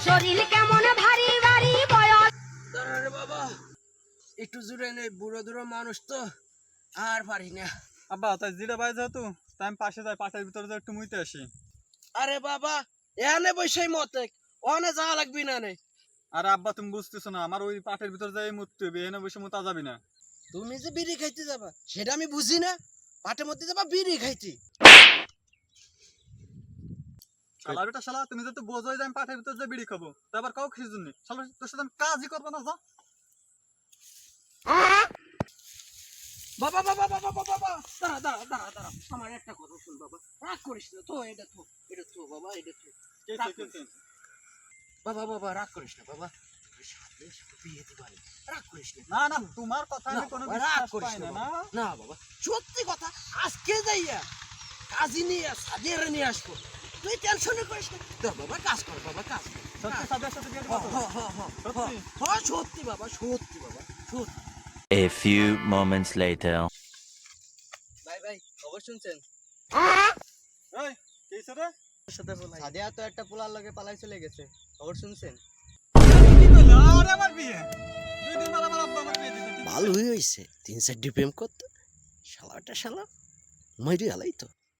শরীর কেমন ভারী ভারী বয়স। দাঁড়ারে বাবা, একটু জুড়ে নেই, বুড়ো দুড়ো মানুষ তো আর পারি না। আব্বা তাই জিরা বাই যেহেতু তাই আমি পাশে যাই, পাটের ভিতরে যাই একটু মুইতে আসি। আরে বাবা, এনে বসেই মতে অনে যাওয়া লাগবি না নে। আরে আব্বা তুমি বুঝতেছো না, আমার ওই পাটের ভিতরে যাই মুততে হবে, এনে বসে মুতা যাবি না। তুমি যে বিড়ি খাইতে যাবা সেটা আমি বুঝি না, পাটের মধ্যে যাবা বিড়ি খাইতে। শালা বেটা শালা, তুমি যেহেতু বোঝোই যে আমি পাটের ভিতরে যাই বিড়ি খাবো, তো আবার কাউ খিজুর নেই শালা, তোর সাথে আমি কাজই করবো না। যা বাবা বাবা বাবা বাবা বাবা, দাঁড়া দাঁড়া দাঁড়া দাঁড়া, আমার একটা কথা শুন বাবা, রাগ করিস না তো, এটা তো বাবা, এটা তো বাবা বাবা, রাগ করিস না বাবা, সাথে সাথে বিয়ে দিতে পারি, রাগ করিস না। না না, তোমার কথা আমি কোনো রাগ বিশ্বাস করিস পাই না না। বাবা। না বাবা, সত্যি কথা, আজকে যাইয়া কাজী নিয়ে সাদিয়ে নিয়ে আসবো, তুই টেনশন করিস না। ধর বাবা, কাজ কর বাবা, কাজ কর। সত্যি সাদের সাথে বিয়ে হ, করবো? হ, হ, হ, হ, হ, সত্যি বাবা, সত্যি বাবা, সত্যি। A few moments later. ভাই ভাই, খবর শুনছেন? এই কি হইছে রে? সাদিয়া তো একটা পোলার লগে পালাই চলে গেছে, খবর শুনছেন? কি কইলো? আরে আমার বিয়ে 2 দিন পর আমার আব্বা আমার বিয়ে দিছে। ভালোই হয়েছে 3-4 প্রেম করতে, শালাটা শালা মাইরে হালাই তো।